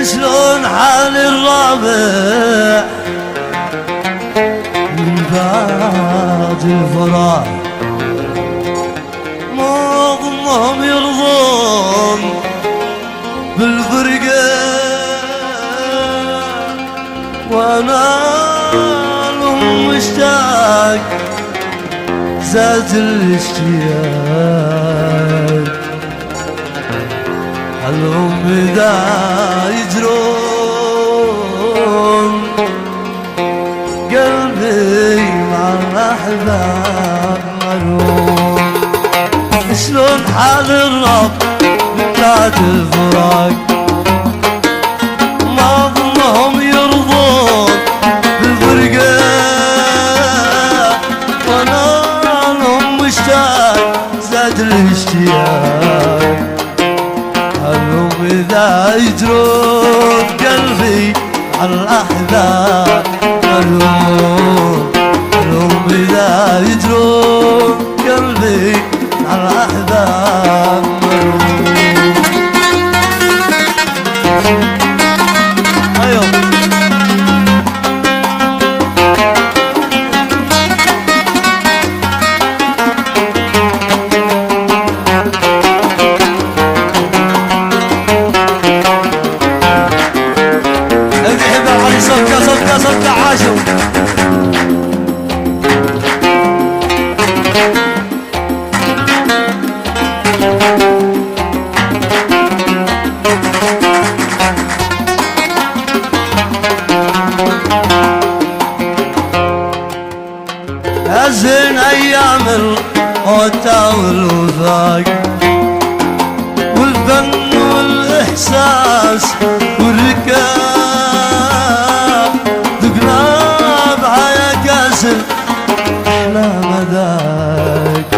شلون حال الرابع من بعد الفراق معظمهم يرضون بالفرقة وانا لهم مشتاق زاد الاشتياق هلهم إذا يجرون قلبي مع الأحباب ملوم شلون حال الرب من بعد الفراق معظمهم يرضون بالفرقة وانا لهم مشتاق زاد الاشتياق هلهم إذا يجرون قلبي على الأحزان هلهم إذا يجرون قلبي على الأحزان أيوه صدق عاشوا أزين أيام القوة والوفاق والفن والإحساس والركاب ذقنا بحياة كاسل أحلى مذاق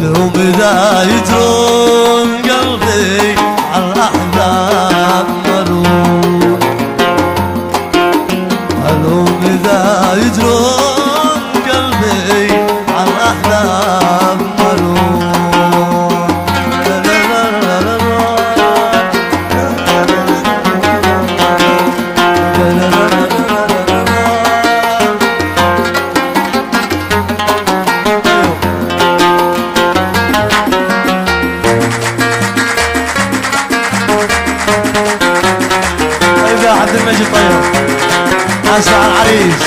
لهم إذا يجرون قلبي على الأحزان مروح لهم إذا يجرون قلبي على الأحزان مروح عبد المجيد طيب حسن على العريس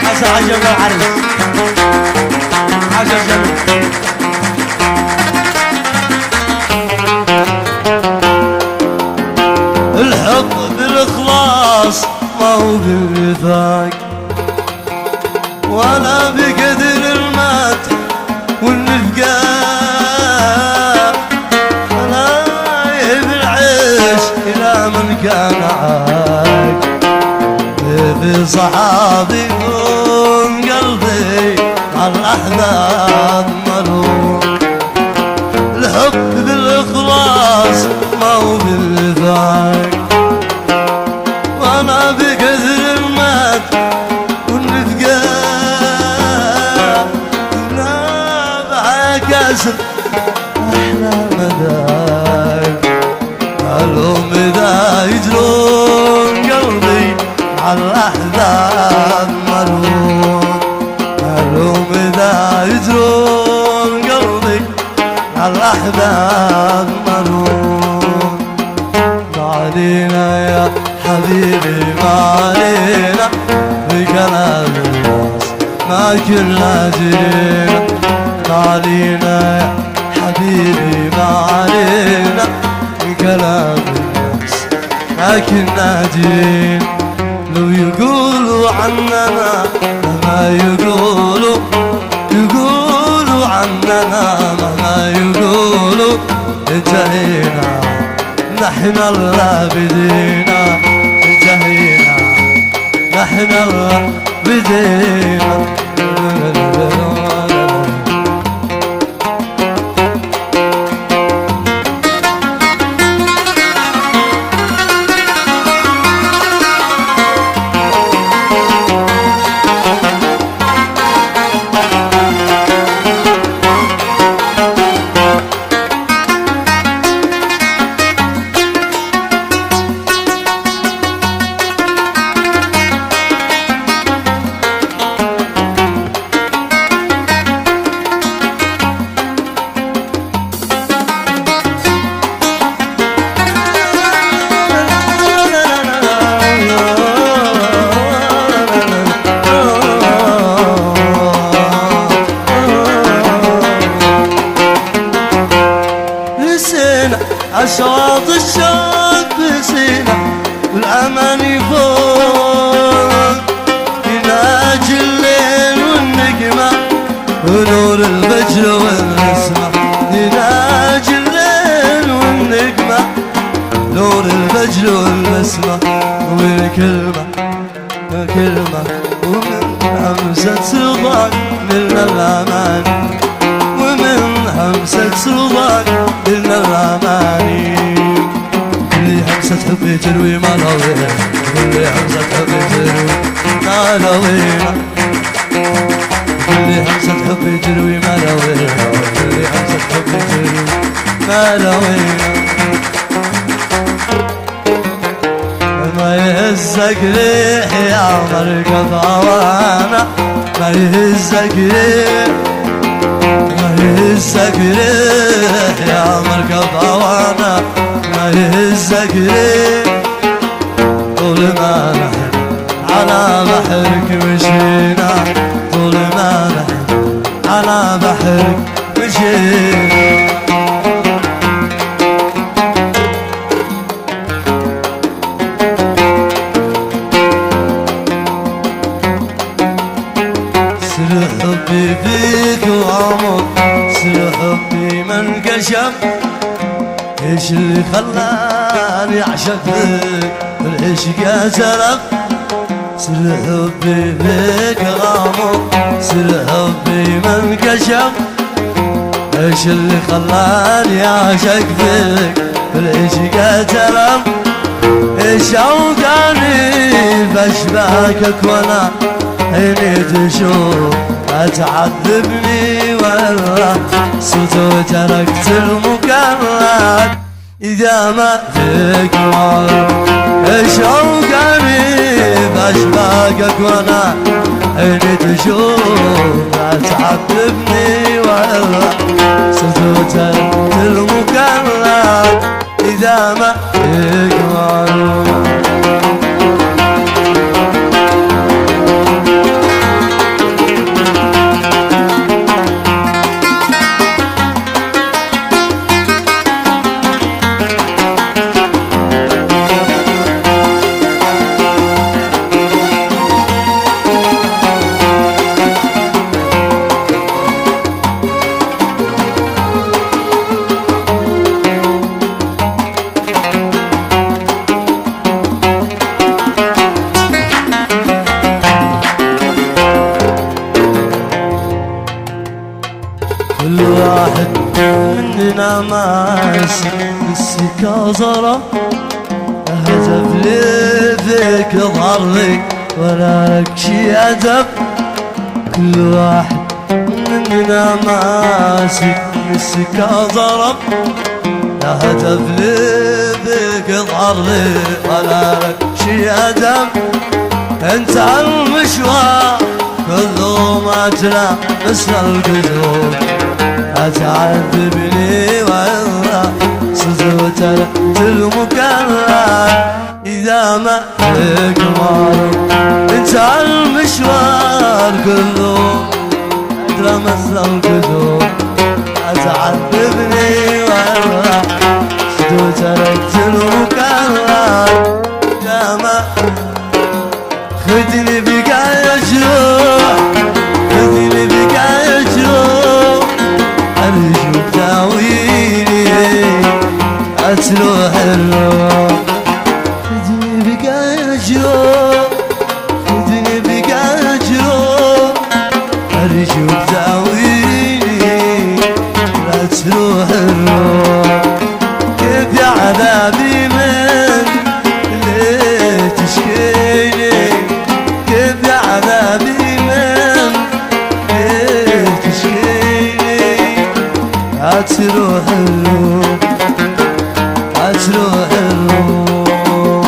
حسن على جنب العريس حسن جنب الحب بالإخلاص ما هو بالوفاق ولا بقدر المدح والنفقان من كان عاق في صحابي يكون قلبي على الأحزان مروح الحب بالإخلاص ما هو بالوفاق وانا بكثر المدح والنفقان لا بحياة كاسر أحلى مذاق هلهم إذا يجرون قلبي على الأحزان مروح هلهم إذا يجرون قلبي على الأحزان مروح ما علينا يا حبيبي ما علينا بكلام الناس ما كلنا جينا ما علينا يا حبيبي ما علينا من كلام الناس، لكن نادين لو يقولوا عننا ما يقولوا، يقولوا عننا ما يقولوا، انتهينا نحن الرابدين، انتهينا نحن الرابدين. أشواط الشوق بسينا والأماني فوق، يناجي الليل والنجمة ونور الفجر والنسمة، يناجي الليل والنجمة نور الفجر والبسمة، ومن كلمة كلمة ومن همسة صباك نلنا الأمان، ومن همسة صباك نلنا الأماني. كل همسة حب تروي ملاوينا، كل همسة حب تروي ملاوينا، كل همسة حب تروي ملاوينا، كل همسة حب تروي ملاوينا. ما يهزك ريح يا مركب عوانا، ما يهزك ريح، ما يهزك ريح يا مركب عوانا، ما يهزك ريح. طول ما نحن على بحرك مشينا، طول ما نحن على بحرك مشينا. سر حبي فيك وعمق، سر حبي ما انكشف، ايش اللي خلاني اعشق فيك العشق يا سلف. سر حبي فيك غامض، سر حبي ما انكشف، ايش اللي خلاني اعشق فيك العشق يا سلف. ايش اوقعني باشباكك وانا عيني تشوف، اتعذبني ولا صرت وتركت المكرر اذا ما تكبر. ايش اوقعني باشباكك وانا عيني تشوف، اتعذبني ولا صرت وتركت المكرر اذا ما تكبر. كل واحد مننا ماشي بالسكة ظلم، هدف لي فيك يظهر لي ولا لك شي أدب. كل واحد مننا ماشي بالسكة ظلم، هدف لي فيك يظهر لي ولا لك شي أدب. انت المشوار كله ما تلامس القلوب، اتعذبني والله صرت وتركت المكرر اذا ما تكبر. انت المشوار كله تلامس القلوب، اتعذبني الروح خذني بقاجرو خذني بقاجرو أرجوك داويني لا تروح الروح كيف يا عذابي من اللي تشكيني كيف يا عذابي من اللي تشكيني لا تروح الروح لا تروح الروح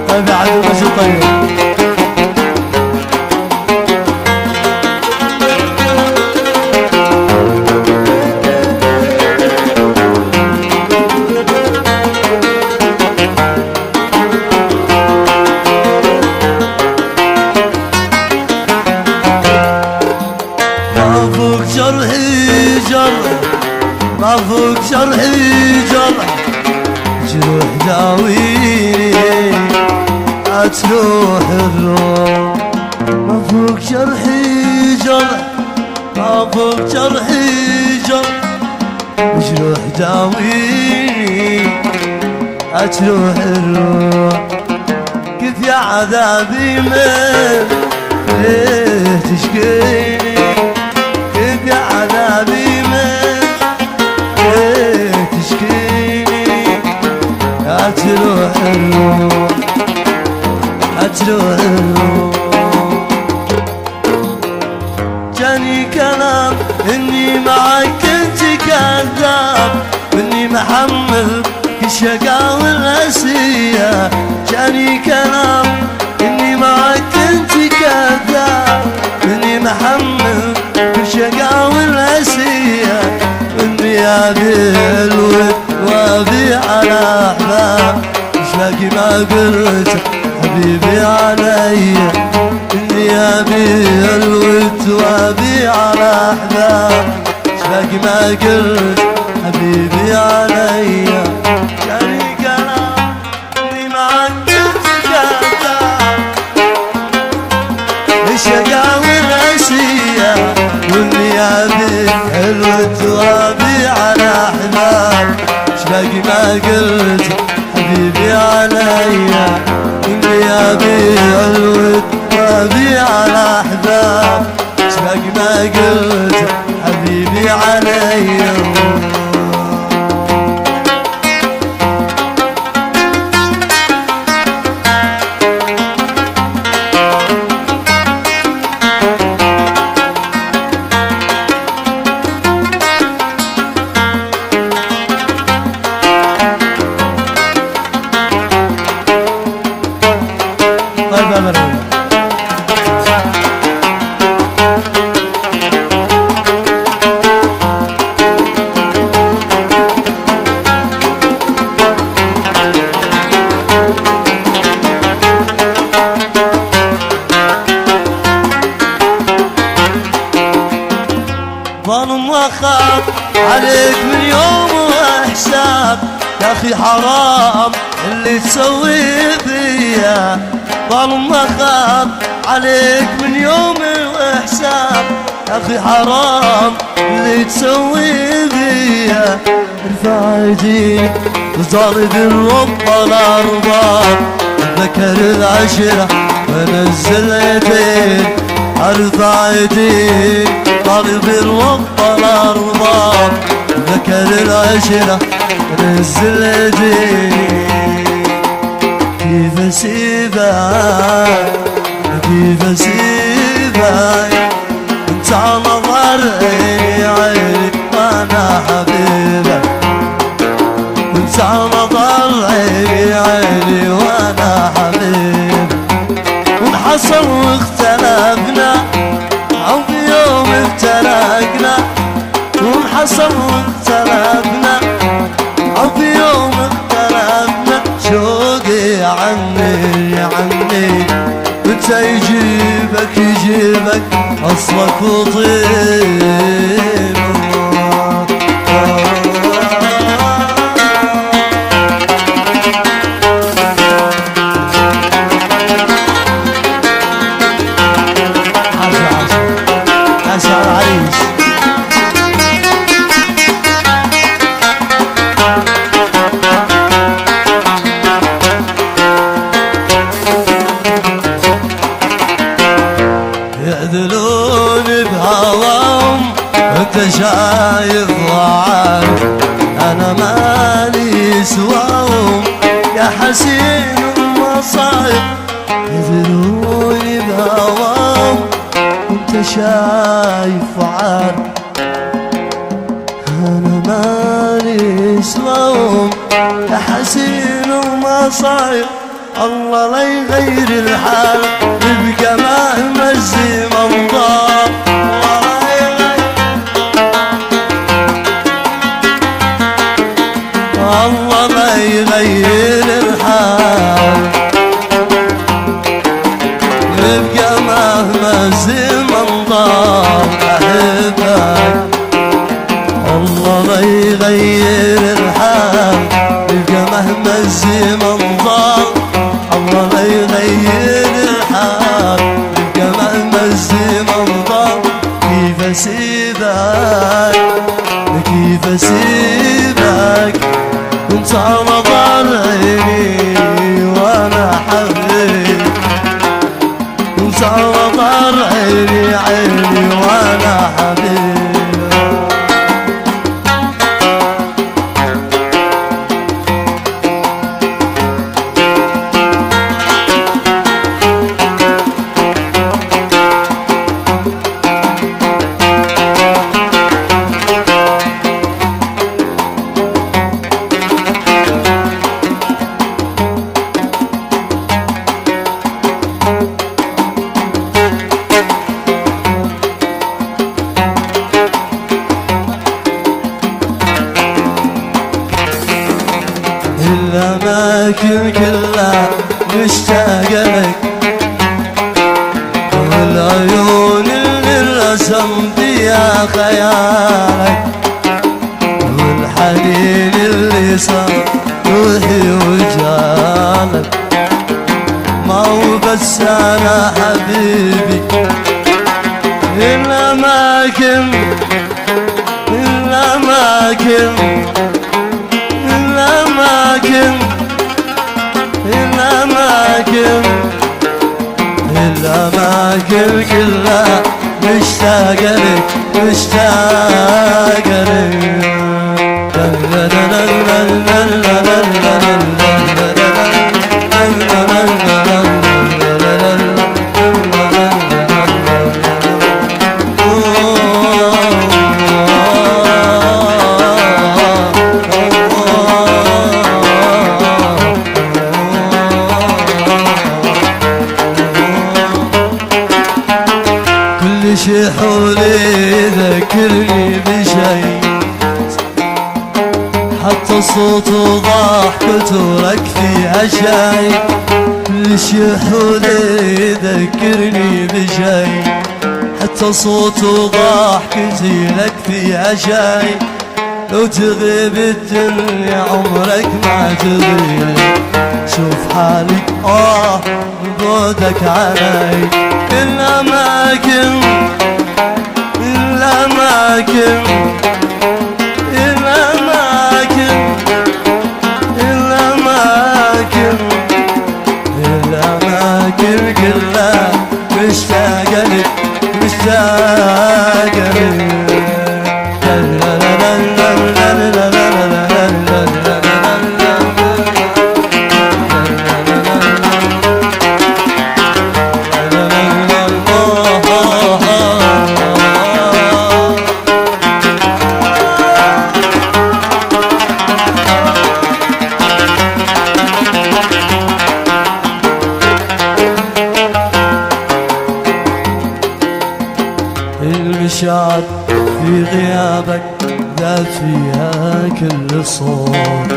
طيب يا عدو بس طيب جرحي جرح ما فوق جرحي جرح جروح داويني لا تروح الروح ما فوق جرحي جرح ما فوق جرحي جرح جروح داويني لا تروح الروح كيف يا عذابي من ليه تشكيني كيف يا عذابي من ليه تشكيني لا تروح الروح لا تروح الروح جاني كلام اني معك كنت كذاب واني محمل الشقا والاسية جاني كلام اني معك كنت كذاب واني محمل الشقا والاسية واني ابي الود وابي على احباب مش باقي ما قلت حبيبي علي اني ابي الود وابي على احباب مش باقي ما قلت حبيبي علي جاني كلام اني معك كنت كذاب الشقا والاسية واني ابي الود وابي على احباب مش باقي ما قلت حبيبي علي اني ابي الود وابي على احباب مش باقي ما قلت حبيبي علي طيب يا مرحبا ظلم واخاف عليك من يوم وحساب يا اخي حرام اللي تسوي فيا ظلم واخاف عليك من يوم وحساب يا اخي حرام اللي تسوي فيا ارفع ايديك وضرب الرب الارباب ذكر العشره ونزل يديك ارفع ايديك ضرب الرب الارباب ذكر العشره ونزل يديك كيف اسيبك كيف اسيبك انت نظر عيني وانا حبيبك انت نظر عيني وانا حبيبك ونحصل واختلفنا او في يوم افترقنا ونحصل واختلفنا او في يوم اختلفنا شوقي عني عني وانت يجيبك اصلك وطيب شايف وعارف انا مالي سواهم يا حسين المصايب يذلوني بهواهم وانت شايف وعارف انا مالي سواهم يا حسين المصايب الله لا يغير الحال يبقى مهما الزمن ضاق الله لا يغير الحال يبقى مهما الزمن ضاق أحبك الله لا يغير الحال يبقى مهما الزمن ضاق الله لا يغير الحال يبقى مهما الزمن ضاق كيف اسيبك كيف اسيبك وانت على ظهر عيني وانا حبيب وانت على ظهر عيني عيني وانا حبيب الأماكن كلها مشتاقة لك والعيون اللي رسمت يا خيالك والحنين اللي صار روحي وجالك ما هو بس أنا حبيبي الأماكن الأماكن الأماكن الأماكن الأماكن كلها مشتاقة لك مشتاقة لك كل شي حولي يذكرني بشي حتى صوت وضحكته لك فيها شي كل شي حولي يذكرني بشي حتى صوت وضحكتي لك فيها شي لو تغيب الدنيا عمرك ما تغيب شوف حالي ببعدك علي الأماكن الأماكن الأماكن الأماكن الأماكن كلها مشتاقة لك مشتاقة لك المشاعر في غيابك ذاب فيها كل صوت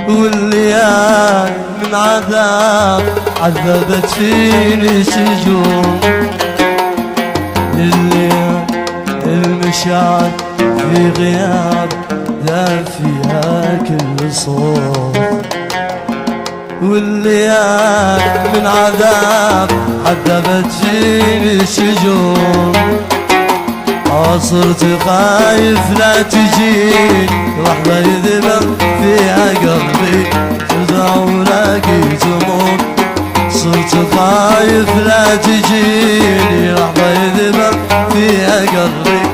والليالي من عذاب عذبت فيني سجون الليالي المشاعر في غيابك ذاب فيها كل صوت والليالي من عذاب عذبت فيني سجون صرت خايف لا تجيني لحظة يذبح فيها قلبي ترجع ولاقي تموت صرت خايف لا تجيني لحظة يذبح فيها قلبي